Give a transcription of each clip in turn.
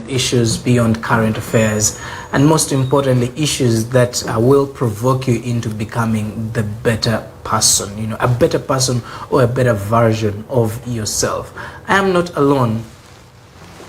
important issues beyond current affairs, and most importantly, issues that will provoke you into becoming the better person, you know, a better person or a better version of yourself. I am not alone.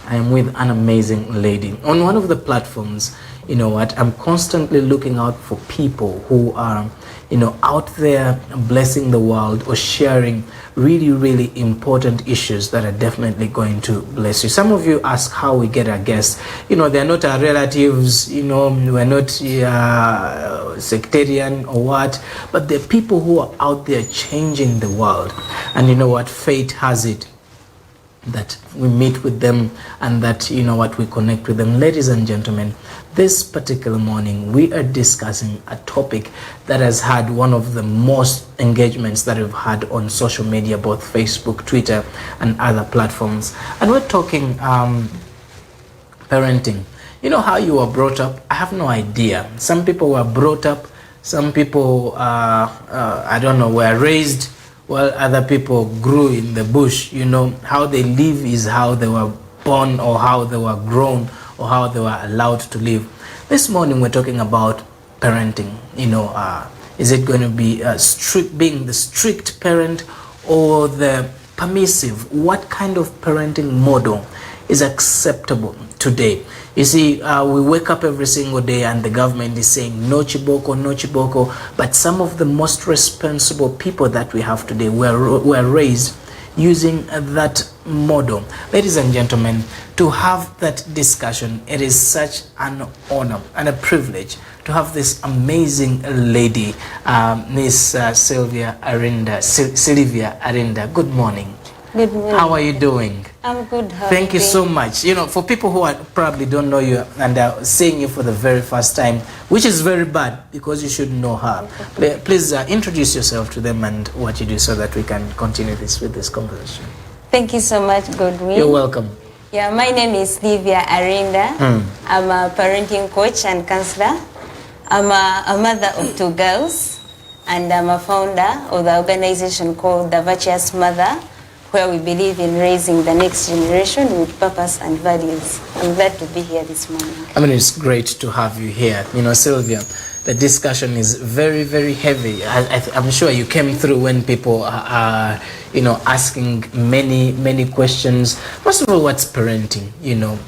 I am with an amazing lady. On one of the platforms, you know what, I'm constantly looking out for people who are, you know, out there blessing the world or sharing really, really important issues that are definitely going to bless you. Some of you ask how we get our guests. You know, they're not our relatives, you know, we're not sectarian or what, but they're people who are out there changing the world. And you know what, fate has it that we meet with them and that, you know what, we connect with them. Ladies and gentlemen, this particular morning we are discussing a topic that has had one of the most engagements that we've had on social media, both Facebook, Twitter and other platforms, and we're talking parenting. You know how you were brought up? I have no idea. Some people were brought up, some people I don't know, were raised, while other people grew in the bush. You know, how they live is how they were born or how they were grown or how they were allowed to live. This morning we're talking about parenting. You know, is it going to be being the strict parent or the permissive? What kind of parenting model is acceptable today? You see, we wake up every single day and the government is saying no chiboko, no chiboko, but some of the most responsible people that we have today were raised using that model. Ladies and gentlemen, to have that discussion, it is such an honor and a privilege to have this amazing lady, Miss Sylivia Arinda. Sylivia Arinda, good morning. Good morning. How are you doing? I'm good. Thank you so much. You know, for people who probably don't know you and are seeing you for the very first time, which is very bad because you should know her. Please introduce yourself to them and what you do so that we can continue with this conversation. Thank you so much, Godwin. You're welcome. Yeah, my name is Sylivia Arinda. I'm a parenting coach and counselor. I'm a mother of 2 girls, and I'm a founder of the organization called The Virtuous Mother, where we believe in raising the next generation with purpose and values. I'm glad to be here this morning. I mean, it's great to have you here. You know, Sylvia, the discussion is very, very heavy. I'm sure you came through when people are, you know, asking many, many questions. First of all, what's parenting? You know,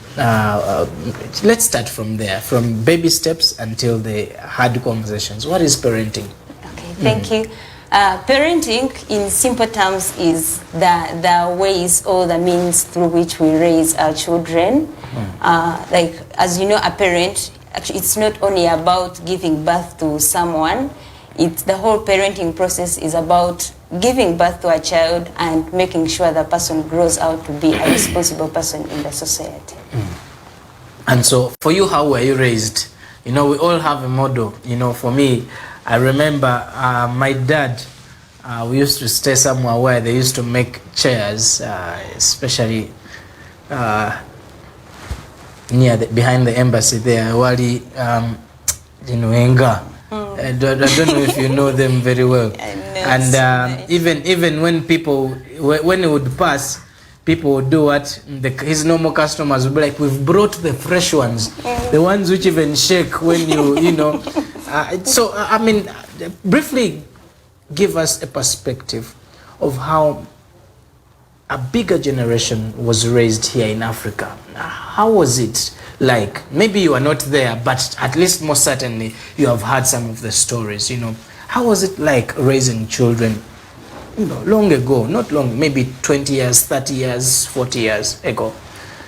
let's start from there, from baby steps until the hard conversations. What is parenting? Okay, thank you. Parenting, in simple terms, is the ways or the means through which we raise our children. Like, as you know, a parent, actually, it's not only about giving birth to someone. It's the whole parenting process is about giving birth to a child and making sure the person grows out to be a responsible person in the society. And so, for you, how were you raised? You know, we all have a model. You know, for me, I remember my dad, we used to stay somewhere where they used to make chairs, especially behind the embassy there, Wali, Enga. I don't know if you know them very well. And even when people, when it would pass, people would do what? His normal customers would be like, we've brought the fresh ones, the ones which even shake when you know. So, I mean, briefly give us a perspective of how a bigger generation was raised here in Africa. How was it like? Maybe you are not there, but at least most certainly you have heard some of the stories, you know. How was it like raising children, you know, long ago? Not long, maybe 20 years, 30 years, 40 years ago.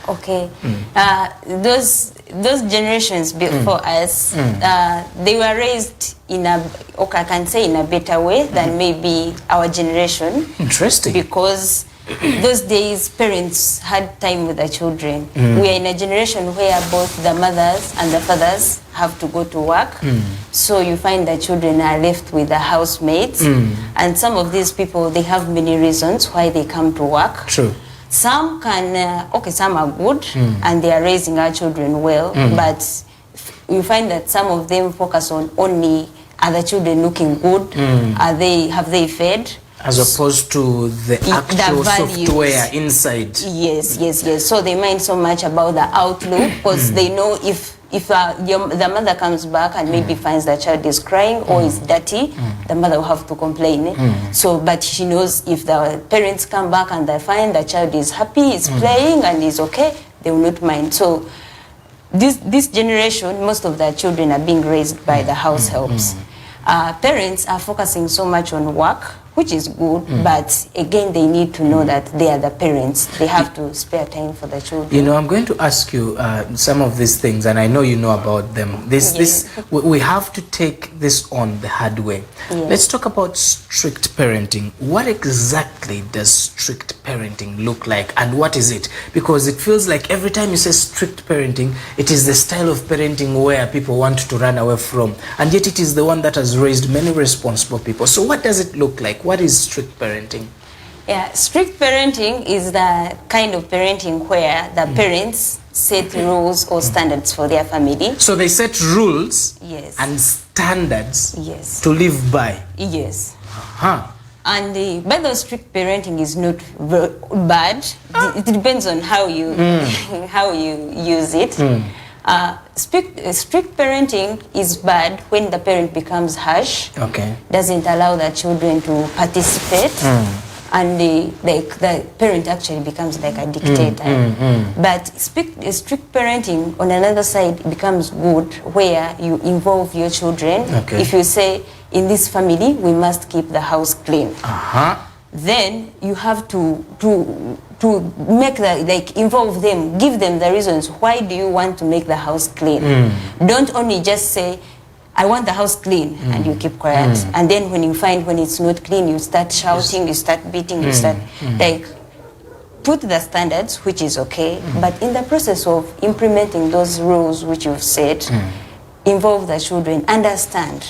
Okay. Those generations before us, they were raised in a, okay, I can say in a better way than maybe our generation. Interesting. Because those days parents had time with their children. We are in a generation where both the mothers and the fathers have to go to work. So you find that children are left with the housemates. And some of these people, they have many reasons why they come to work. True. Some can, some are good and they are raising our children well, but you find that some of them focus on only are the children looking good, have they fed, As opposed to the actual software inside. Yes. So they mind so much about the outlook, because they know if the mother comes back and maybe finds the child is crying or is dirty, the mother will have to complain. So, but she knows if the parents come back and they find the child is happy, is playing and is okay, they will not mind. So this generation, most of the children are being raised by the house helps. Parents are focusing so much on work, which is good, but again, they need to know that they are the parents. They have to spare time for the children. You know, I'm going to ask you some of these things, and I know you know about them. We have to take this on the hard way. Let's talk about strict parenting. What exactly does strict parenting look like, and what is it? Because it feels like every time you say strict parenting, it is the style of parenting where people want to run away from, and yet it is the one that has raised many responsible people. So what does it look like? What is strict parenting? Yeah, strict parenting is the kind of parenting where the parents set rules or standards for their family. So they set rules and standards to live by. Yes. And by the way, strict parenting is not bad. It depends on how you how you use it. Strict parenting is bad when the parent becomes harsh, doesn't allow the children to participate, and the parent actually becomes like a dictator. But strict parenting on another side becomes good where you involve your children. If you say, in this family, we must keep the house clean. Then you have to make the, involve them, give them the reasons. Why do you want to make the house clean? Don't only just say, I want the house clean, and you keep quiet. And then when you find when it's not clean, you start shouting, you start beating, you start, like, put the standards, which is okay, but in the process of implementing those rules which you've set, involve the children, understand.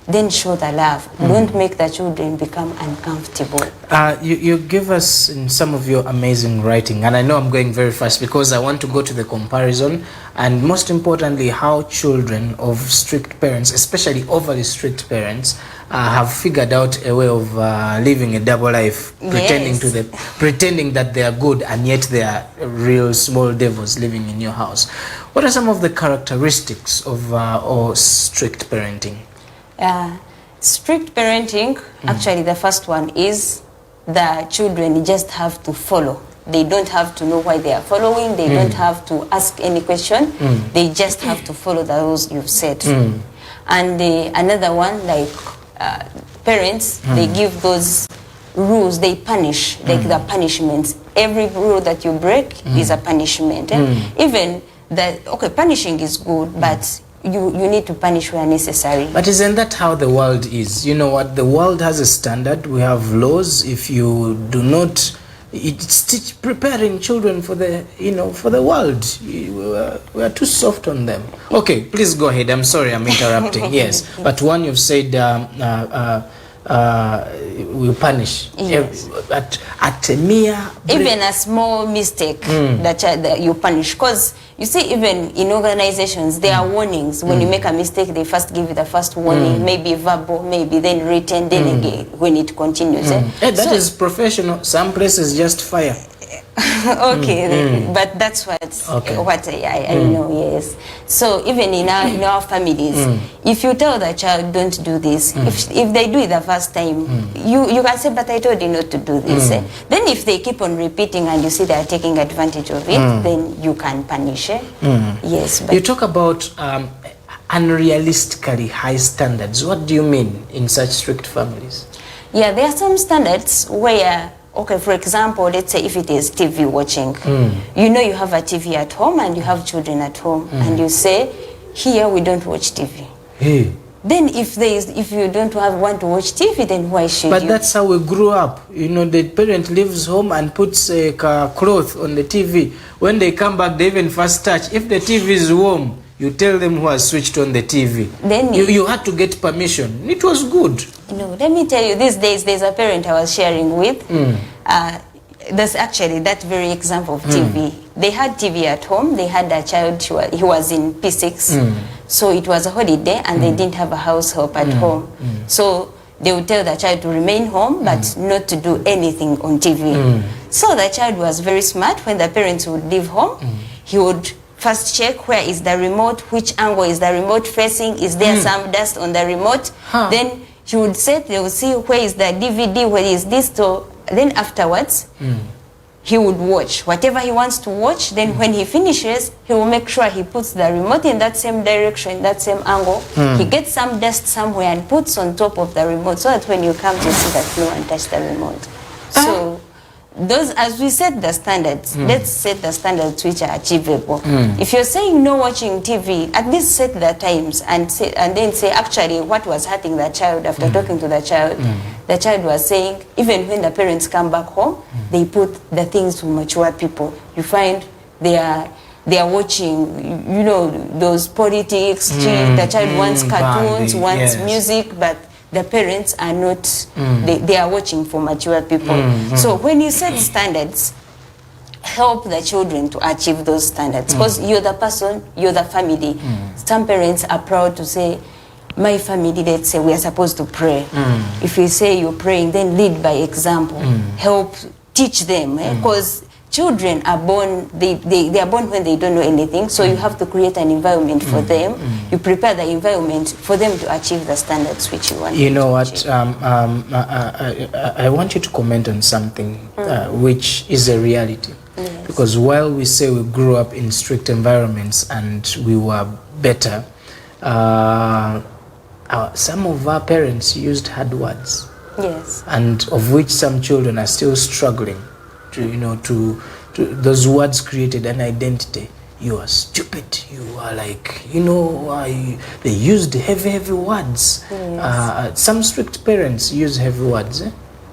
Then show the love. Don't make the children become uncomfortable. You give us in some of your amazing writing, and I know I'm going very fast because I want to go to the comparison, and most importantly, how children of strict parents, especially overly strict parents, have figured out a way of living a double life, pretending that they are good, and yet they are real small devils living in your house. What are some of the characteristics of strict parenting? Strict parenting, actually the first one is the children just have to follow. They don't have to know why they are following. They don't have to ask any question. They just have to follow the rules you've set. And another one, like parents, they give those rules, they punish, like the punishments. Every rule that you break is a punishment. Even that, punishing is good, but you need to punish where necessary. But isn't that how the world is? You know what? The world has a standard. We have laws. If you do not, it's preparing children for the, for the world. We are too soft on them. Okay, please go ahead. I'm sorry, I'm interrupting. Yes, but one you've said we punish at a mere even a small mistake that you punish, because you see, even in organizations there are warnings. When you make a mistake, they first give you the first warning, maybe verbal, maybe then written, then again when it continues. That is professional. Some places just fire. But that's what I know. Yes. So even in our families, if you tell the child don't do this, if they do it the first time, you can say, but I told you not to do this. Then if they keep on repeating and you see they are taking advantage of it, then you can punish. Yes. But you talk about unrealistically high standards. What do you mean in such strict families? Yeah, there are some standards where, for example, let's say if it is TV watching, you have a TV at home and you have children at home, and you say, here we don't watch TV. Then if you don't want to watch TV, then why should you? But that's how we grew up. The parent leaves home and puts a cloth on the TV. When they come back, they even first touch. If the TV is warm, you tell them who has switched on the TV. Then you had to get permission. It was good. Let me tell you, these days there's a parent I was sharing with. That's actually that very example of TV. They had TV at home. They had a child. He was in P6. So it was a holiday and they didn't have a house help at home. So they would tell the child to remain home, but not to do anything on TV. So the child was very smart. When the parents would leave home, he would first check where is the remote, which angle is the remote facing, is there some dust on the remote. Then he would set, they would see where is the DVD, where is this. So then afterwards, he would watch whatever he wants to watch. Then when he finishes, he will make sure he puts the remote in that same direction, in that same angle. He gets some dust somewhere and puts on top of the remote, so that when you come to see that no one touched the remote. So those, as we set the standards, let's set the standards which are achievable. If you're saying no watching TV, at least set the times and then say actually what was hurting the child. After talking to the child was saying even when the parents come back home, they put the things to mature people. You find they are watching, you know, those politics. The child wants cartoons, wants music, but the parents are not, they are watching for mature people. So when you set standards, help the children to achieve those standards, because you're the person, you're the family. Some parents are proud to say, my family, let's say we are supposed to pray. If you say you're praying, then lead by example. Help teach them, because children are born, they are born when they don't know anything, so you have to create an environment for them. You prepare the environment for them to achieve the standards which you want. You know what, I want you to comment on something which is a reality. Yes. Because while we say we grew up in strict environments and we were better, some of our parents used hard words. Yes. And of which some children are still struggling. To those words created an identity. You are stupid. You are like, they used heavy words. Yes. Some strict parents use heavy words.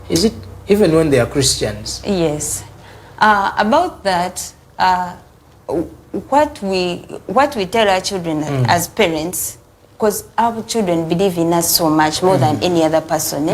Is it even when they are Christians? Yes. About that, what we tell our children as parents, because our children believe in us so much more than any other person.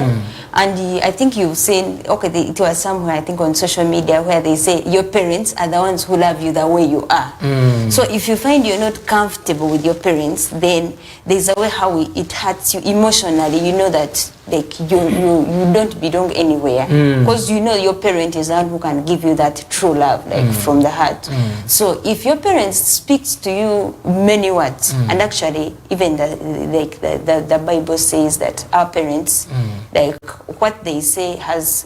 And I think you've seen, it was somewhere, I think on social media, where they say your parents are the ones who love you the way you are. So if you find you're not comfortable with your parents, then there's a way how it hurts you emotionally. You know that like you don't belong anywhere, because you know your parent is the one who can give you that true love, like from the heart. So if your parents speaks to you many words, and actually even the Bible says that our parents, like what they say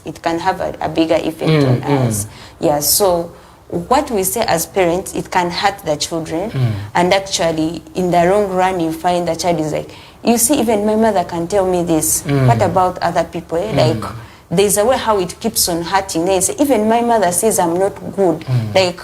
it can have a bigger effect on us. Yeah, so what we say as parents, it can hurt the children, and actually in the long run you find the child is like, you see, even my mother can tell me this. What about other people? Like, there's a way how it keeps on hurting. They say, even my mother says I'm not good. Like,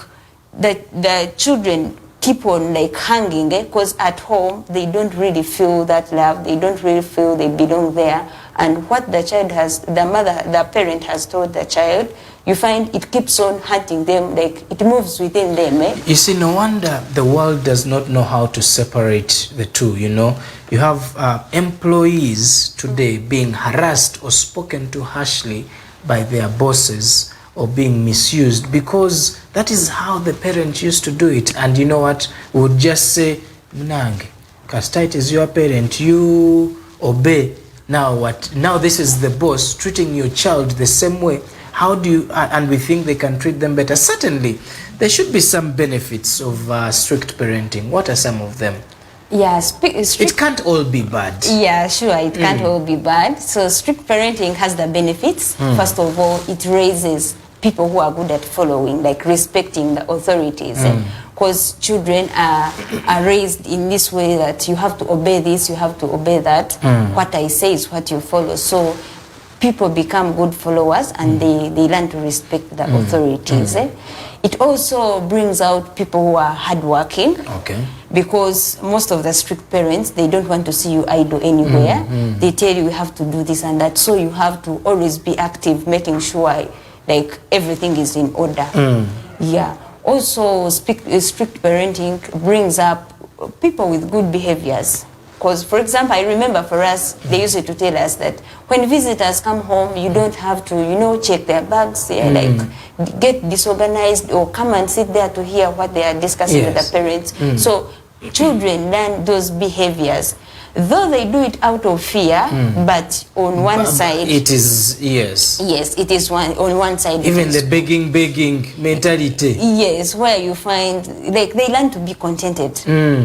the children keep on like hanging, because at home they don't really feel that love. They don't really feel they belong there. And what the child has, the parent has told the child, you find it keeps on hunting them, like it moves within them. You see, no wonder the world does not know how to separate the two, You have employees today being harassed or spoken to harshly by their bosses or being misused, because that is how the parent used to do it. And you know what? We would just say, Mnang, Kastite is your parent, you obey. Now what? Now this is the boss treating your child the same way. How do you, and we think they can treat them better? Certainly, there should be some benefits of strict parenting. What are some of them? Yeah, it can't all be bad. Yeah, sure, it can't all be bad. So strict parenting has the benefits. First of all, it raises people who are good at following, like respecting the authorities. Because children are raised in this way that you have to obey this, you have to obey that. What I say is what you follow. So people become good followers, and they learn to respect the authorities. It also brings out people who are hardworking. Okay. Because most of the strict parents, they don't want to see you idle anywhere. They tell you have to do this and that. So you have to always be active, making sure like everything is in order. Yeah. Also, strict parenting brings up people with good behaviors. Because, for example, I remember for us, they used to tell us that when visitors come home, you don't have to, check their bags, like get disorganized or come and sit there to hear what they are discussing with the parents. So children learn those behaviors. Though they do it out of fear, but on one side... It is, yes. Yes, it is on one side. Even the begging mentality. Yes, where you find, like, they learn to be contented.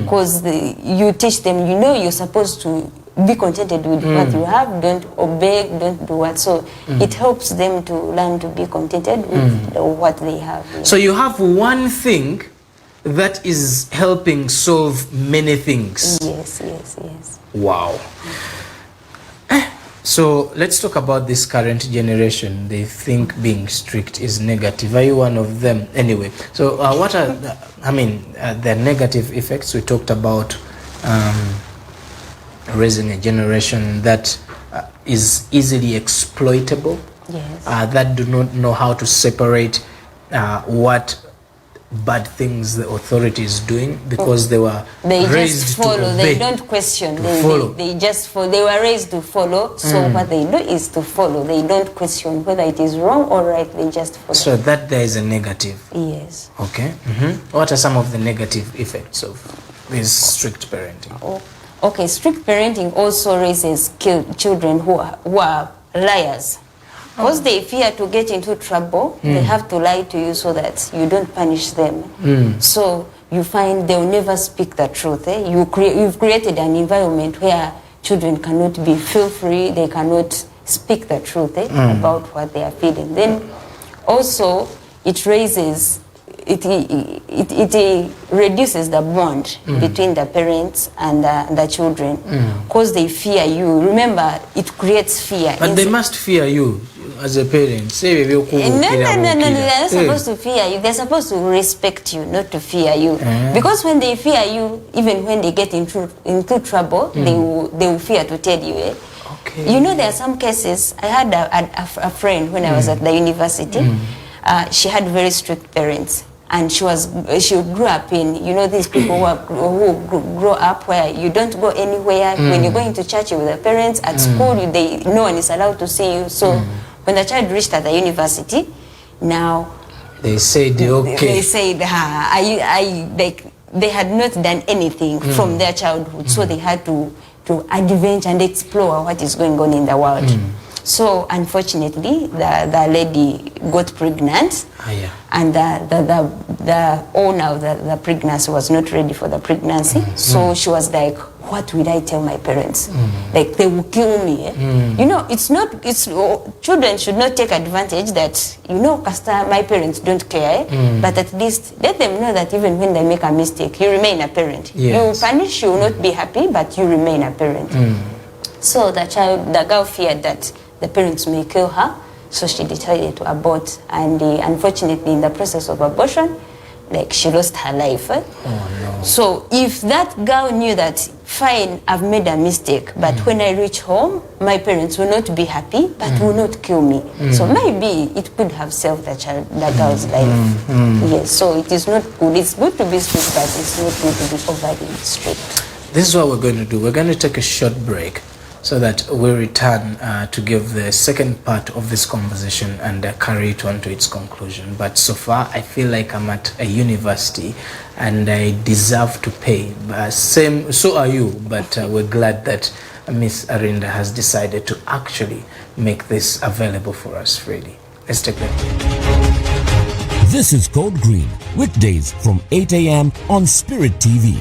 Because you teach them, you're supposed to be contented with what you have, don't obey, don't do what. So it helps them to learn to be contented with what they have. Yeah. So you have one thing that is helping solve many things. Yes, yes, yes. Wow. So let's talk about this current generation. They think being strict is negative. Are you one of them? Anyway, so what are the negative effects? We talked about raising a generation that is easily exploitable, Yes. that do not know how to separate what bad things the authority is doing, because they were raised just follow. to obey. They don't question. Follow. They just follow. They were raised to follow. So what they do is to follow. They don't question whether it is wrong or right. They just follow. So that there is a negative. Yes. Okay. What are some of the negative effects of this strict parenting? Okay. Strict parenting also raises children who are liars. Because they fear to get into trouble, they have to lie to you so that you don't punish them. So you find they'll never speak the truth. You've created an environment where children cannot feel free, they cannot speak the truth about what they are feeling. Then also it raises, it reduces the bond between the parents and the children, because they fear you. Remember, it creates fear. But they must fear you as a parent. No, they're not supposed to fear you. They're supposed to respect you, not to fear you. Because when they fear you, even when they get into trouble, they will fear to tell you. Okay. You know, there are some cases. I had a friend when I was at the university. She had very strict parents. And she grew up in, these people who grow up where you don't go anywhere. When you go into church with the parents, at school, no one is allowed to see you. So when the child reached at the university, now they said, okay. They said, they had not done anything from their childhood. So they had to adventure and explore what is going on in the world. So unfortunately, the lady got pregnant, and the owner of the pregnancy was not ready for the pregnancy. So she was like, "What will I tell my parents? Like, they will kill me." Children should not take advantage that my parents don't care, but at least let them know that even when they make a mistake, you remain a parent. Yes. You punish, you will not be happy, but you remain a parent. So the girl feared that the parents may kill her, so she decided to abort. And unfortunately, in the process of abortion, she lost her life. Oh, no. So if that girl knew that, fine, I've made a mistake, but when I reach home, my parents will not be happy, but will not kill me. So maybe it could have saved the girl's life. Yes, so it is not good. It's good to be strict, but it's not good to be overly strict. This is what we're going to do. We're going to take a short break, so that we return to give the second part of this conversation and carry it on to its conclusion. But so far, I feel like I'm at a university and I deserve to pay. So are you, but we're glad that Miss Arinda has decided to actually make this available for us freely. Let's take that. This is Code Green, weekdays from 8 a.m. on Spirit TV.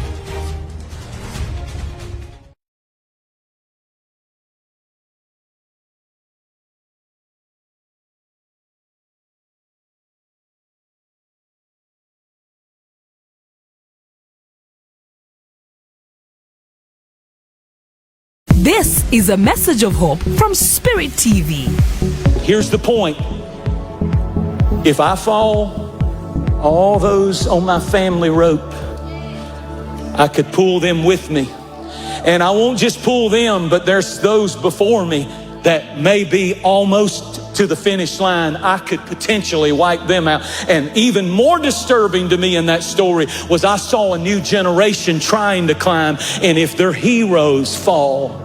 This is a message of hope from Spirit TV. Here's the point. If I fall, all those on my family rope, I could pull them with me. And I won't just pull them, but there's those before me that may be almost to the finish line. I could potentially wipe them out. And even more disturbing to me in that story was I saw a new generation trying to climb, and if their heroes fall,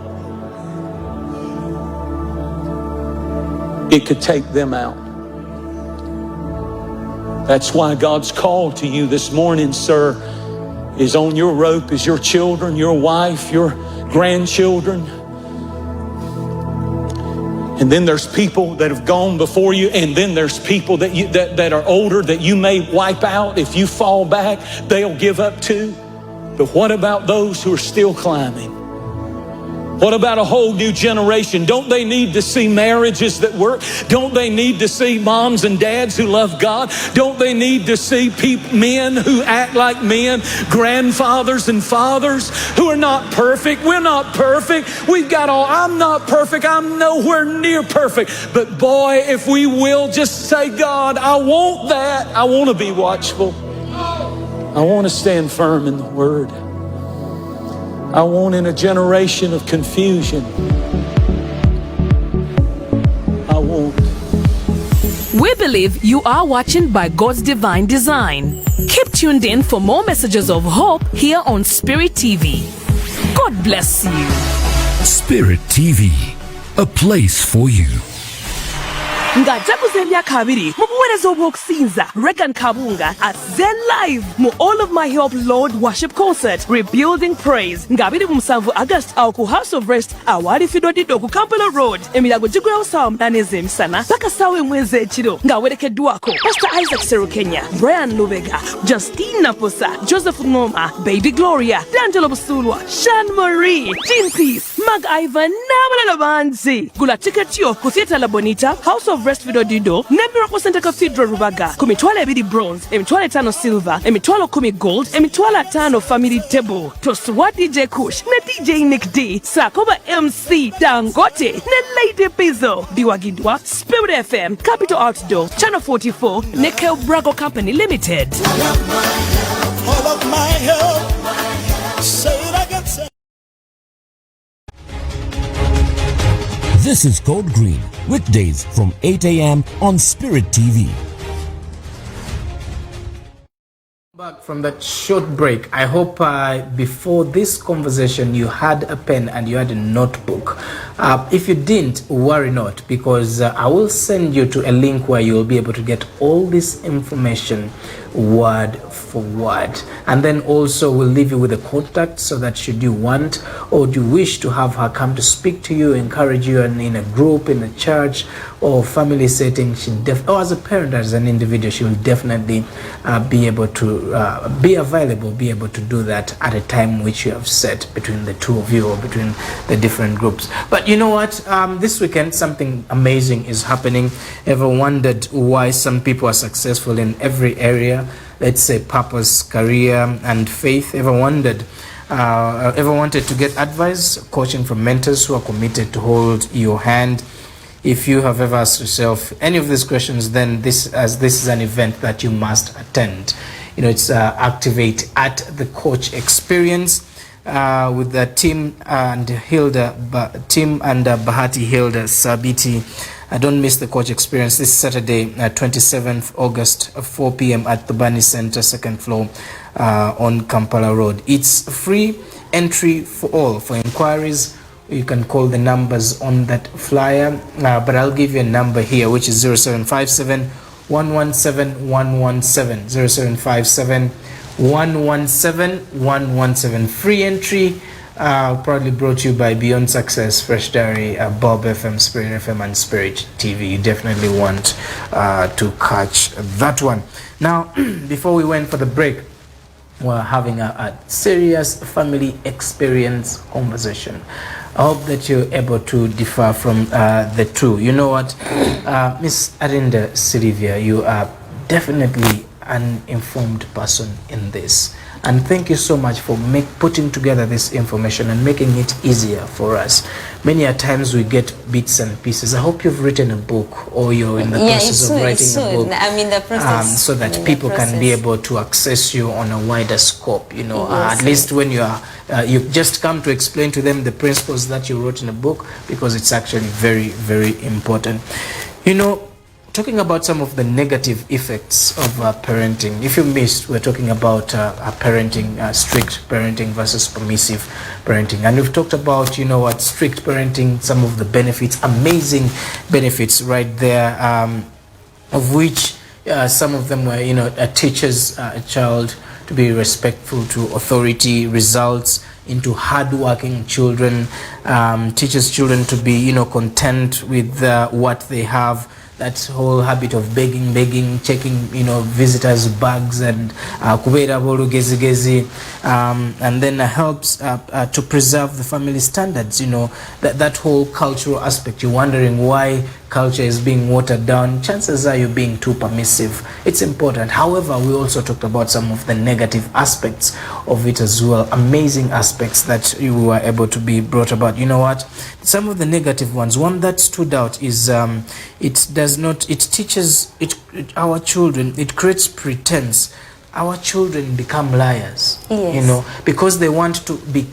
it could take them out. That's why God's call to you this morning, sir, is on your rope is your children, your wife, your grandchildren. And then there's people that have gone before you, and then there's people that are older that you may wipe out. If you fall back, they'll give up too. But what about those who are still climbing? What about a whole new generation? Don't they need to see marriages that work? Don't they need to see moms and dads who love God? Don't they need to see men who act like men, grandfathers and fathers who are not perfect? We're not perfect. I'm not perfect. I'm nowhere near perfect. But boy, if we will just say, God, I want that. I want to be watchful. I want to stand firm in the Word. I want in a generation of confusion. I won't. We believe you are watching by God's divine design. Keep tuned in for more messages of hope here on Spirit TV. God bless you. Spirit TV, a place for you. Ngajabuze emyaka 2 mu buweereza obw'okusinza Regan Kabunga at Zen Live mu All of My Help Lord Worship Concert Rebuilding Praise nga 27 August awo ku House of Rest awali Fidodido ku Kampala Road emirago gigulawo ssaawa 8 ez'emisana paka ssaawa 1 ekiro ng'awerekeddwako Pastor Isaac Serukenya, Brian Lubega, Justine Naposa, Joseph Ngoma, Baby Gloria, D'Angelo Busulwa, Sean Marie, Jean Peace, Mag Ivan n'abalala bangi. Gula ticket yo ku Theatre La Bonita, House of Rest Fidodido, ne Miracle Center Cathedral Rubaga ku mitwalo 2 bronze, emitwalo 5 silver, emitwalo 10 gold, emitwalo 5 family table. Toswa DJ Kush ne DJ Nick D, Sakoba MC Dangote ne Lady Pizzo. Biwagidwa Spirit FM, Capital Outdoor, Channel 44, Nickel Brago Company Limited. All of my help, say it again, say. This is Code Green, weekdays from 8 a.m. on Spirit TV. Back from that short break, I hope before this conversation you had a pen and you had a notebook. If you didn't, worry not, because I will send you to a link where you will be able to get all this information word for word, and then also we'll leave you with a contact so that should you want or do you wish to have her come to speak to you, encourage you in a group, in a church or family setting, or as a parent, as an individual, she will definitely be able to be available, be able to do that at a time which you have set between the two of you or between the different groups. But you know what, this weekend something amazing is happening. Ever wondered why some people are successful in every area, let's say purpose, career and faith? Ever wondered, ever wanted to get advice, coaching from mentors who are committed to hold your hand? If you have ever asked yourself any of these questions, then this is an event that you must attend. You know, it's Activate at the Coach Experience with the team and Bahati Hilda Sabiti. Don't miss the Coach Experience this Saturday, 27th August, 4 p.m. at the Bani Center, 2nd floor on Kampala Road. It's free entry for all. For inquiries, you can call the numbers on that flyer, but I'll give you a number here, which is 0757 117 117, 0757 117 117. Free entry, proudly brought to you by Beyond Success, Fresh Diary, Bob FM, Spirit FM and Spirit TV. You definitely want to catch that one. Now, before we went for the break, we're having a serious family experience conversation. I hope that you're able to differ from the two. You know what, Miss Arinda, Sylivia, you are definitely an informed person in this. And thank you so much for putting together this information and making it easier for us. Many a times we get bits and pieces. I hope you've written a book or you're in the process of writing a book. I'm in the process. So that people can be able to access you on a wider scope. You know, at least when you are, you just come to explain to them the principles that you wrote in a book, because it's actually very, very important. You know, talking about some of the negative effects of parenting. If you missed, we're talking about parenting, strict parenting versus permissive parenting. And we've talked about, you know what, strict parenting, some of the benefits, amazing benefits right there, of which some of them were, you know, teaches a child to be respectful to authority, results into hardworking children, teaches children to be, you know, content with what they have. That whole habit of begging, checking, you know, visitors' bags and kubeera bolugezigezi, and then helps to preserve the family standards. You know, that whole cultural aspect. You're wondering why culture is being watered down. Chances are you're being too permissive. It's important. However, we also talked about some of the negative aspects of it as well. Amazing aspects that you were able to be brought about. You know what? Some of the negative ones. One that stood out is it teaches our children, it creates pretense. Our children become liars. Yes. You know, because they want to be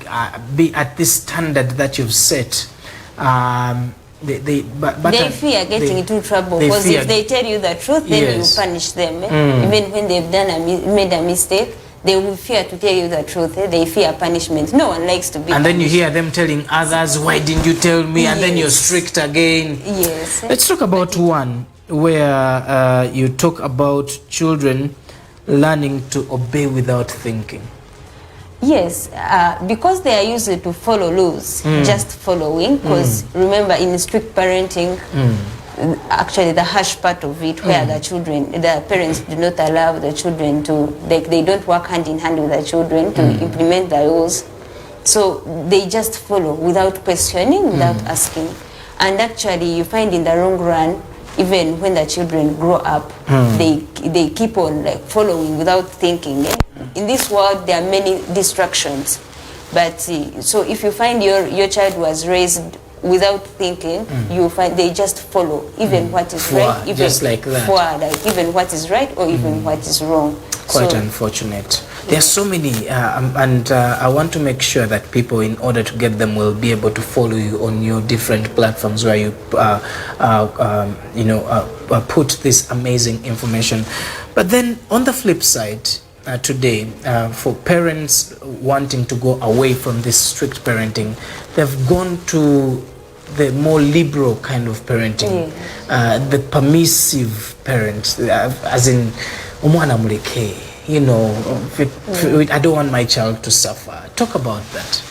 at this standard that you've set. They fear getting into trouble, because if they tell you the truth, then you punish them. Even when they've made a mistake, they will fear to tell you the truth. They fear punishment. No one likes to be And punished. then you hear them telling others, why didn't you tell me? And then you're strict again. Yes. Let's talk about one where you talk about children learning to obey without thinking. Yes, because they are used to follow laws, just following, because remember in strict parenting, actually the harsh part of it, where the parents do not allow the children to, they don't work hand in hand with the children to implement the laws. So they just follow without questioning, without asking. And actually you find in the long run, even when the children grow up, they keep on like following without thinking. In this world, there are many distractions. But so if you find your child was raised without thinking, you find they just follow even what is right, even just like that. Even what is right or even what is wrong. Quite unfortunate. There are so many, and I want to make sure that people, in order to get them, will be able to follow you on your different platforms where you, put this amazing information. But then, on the flip side, today, for parents wanting to go away from this strict parenting, they've gone to the more liberal kind of parenting, the permissive parents, as in umwana muleke, you know, I don't want my child to suffer. Talk about that.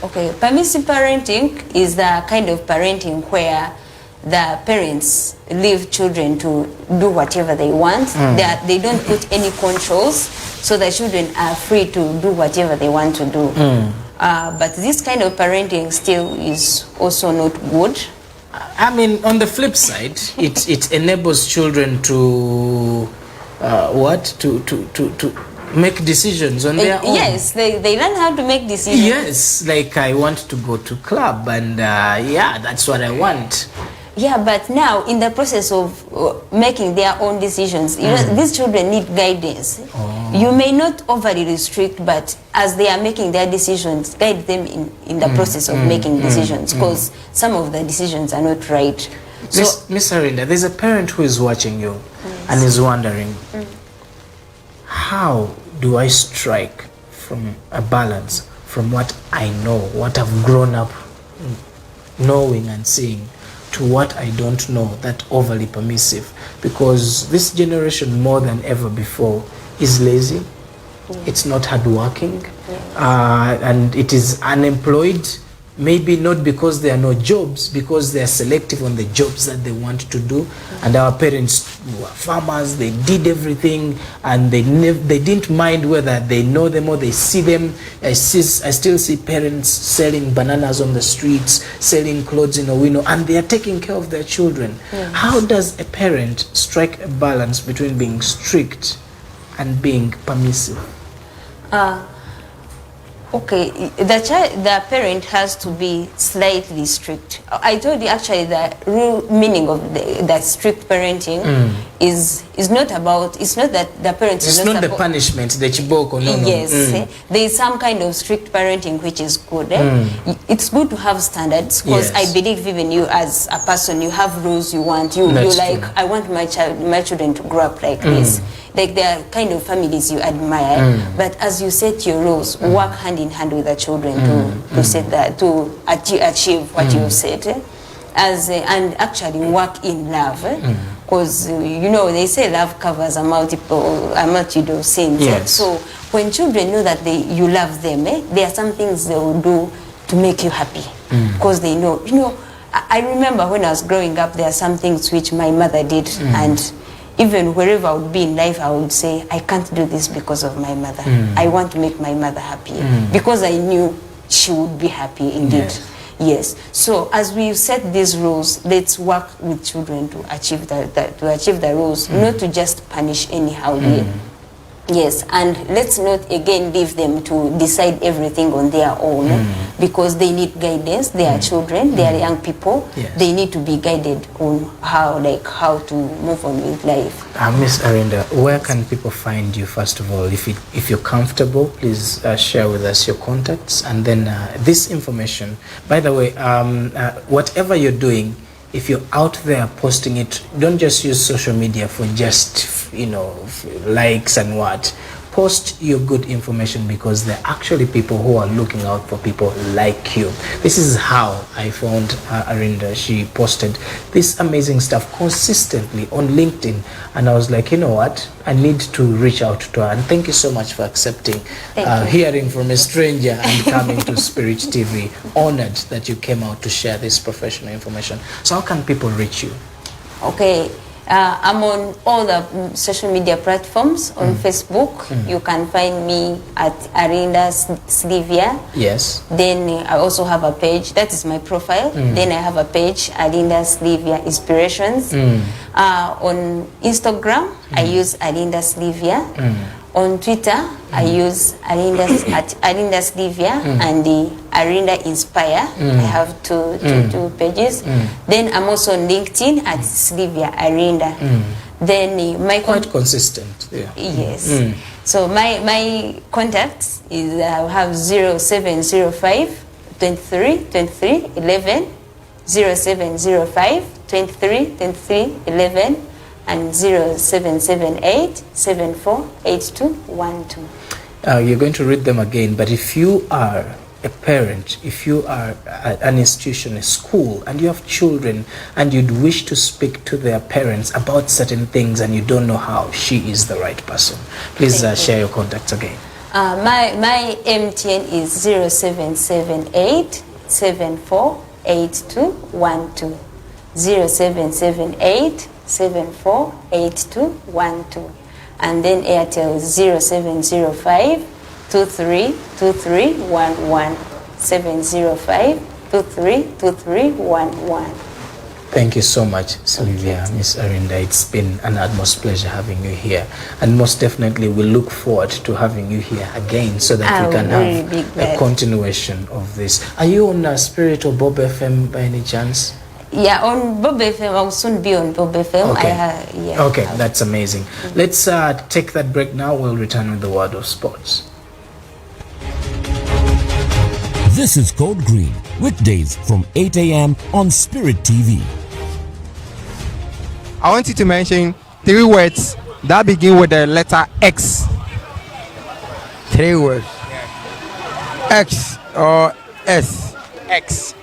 Okay, permissive parenting is the kind of parenting where the parents leave children to do whatever they want. They don't put any controls, so the children are free to do whatever they want to do. But this kind of parenting still is also not good. I mean, on the flip side, it enables children to to make decisions on their own. Yes, they learn how to make decisions. Yes, like I want to go to club, and that's what I want. Yeah, but now in the process of making their own decisions, you know, these children need guidance. You may not overly restrict, but as they are making their decisions, guide them in the process of making decisions, because some of the decisions are not right. So, Miss Arinda, there's a parent who is watching you and is wondering, how do I strike from a balance from what I know, what I've grown up knowing and seeing, to what I don't know, that overly permissive? Because this generation, more than ever before, is lazy. It's not hardworking, and it is unemployed. Maybe not because there are no jobs, because they are selective on the jobs that they want to do. And our parents were farmers, they did everything, and they didn't mind whether they know them or they see them. I still see parents selling bananas on the streets, selling clothes in a window, and they are taking care of their children. How does a parent strike a balance between being strict and being permissive? Okay, the parent has to be slightly strict. I told you actually the real meaning of that strict parenting is not about, it's not that the parent is not the punishment, the chiboko, no. Yes, there is some kind of strict parenting which is good. It's good to have standards, because I believe even you as a person, you have rules you want. You like, true. I want my children to grow up like this. Like there are kind of families you admire, but as you set your rules, work hand in hand with the children to set that, to achieve what you've set, and actually work in love, because you know they say love covers a multitude of sins. Yes. So when children know that you love them, there are some things they will do to make you happy, because they know. You know, I remember when I was growing up, there are some things which my mother did, and even wherever I would be in life, I would say, I can't do this because of my mother. I want to make my mother happy, because I knew she would be happy indeed. Yes. So as we set these rules, let's work with children to achieve the rules, not to just punish anyhow. Yes, and let's not again leave them to decide everything on their own, because they need guidance. They are children, they are young people. Yes. They need to be guided on how to move on with life. Miss Arinda, where can people find you? First of all, if you're comfortable, please share with us your contacts, and then this information. By the way, whatever you're doing, if you're out there posting it, don't just use social media for just, you know, likes and what. Post your good information, because there are actually people who are looking out for people like you. This is how I found Arinda. She posted this amazing stuff consistently on LinkedIn, and I was like, you know what, I need to reach out to her. And thank you so much for accepting hearing from a stranger and coming to Spirit TV. Honored that you came out to share this professional information. So how can people reach you? Okay. I'm on all the social media platforms. On Facebook, you can find me at Arinda Sylivia. Yes. Then I also have a page. That is my profile. Then I have a page, Arinda Sylivia Inspirations. On Instagram, I use Arinda Sylivia. On Twitter, I use Arinda Sylivia and the Arinda Inspire. I have two pages. Then I'm also on LinkedIn at Sylivia Arinda. Then my Quite consistent. Yeah. Yes. So my contacts is I have 0705 23 23 11, 0705 23 23 11, and 0778 748212. You're going to read them again, but if you are a parent, if you are an institution, a school, and you have children and you'd wish to speak to their parents about certain things and you don't know how, she is the right person. Please share your contacts again. My MTN is 0778 748212. 0778 748212, and then Airtel 0705 232311, 705 232311. Thank you so much, Sylivia, Miss Arinda. It's been an utmost pleasure having you here, and most definitely we look forward to having you here again, so that we can have a continuation of this. Are you on Spirit or Bob FM by any chance? Yeah, on Bob FM. I'll soon be on Bob FM. Okay, okay, that's amazing. Let's take that break now. We'll return with the word of sports. This is Code Green, weekdays from 8 a.m. on Spirit TV. I want you to mention 3 words that begin with the letter X. 3 words. X or S. X.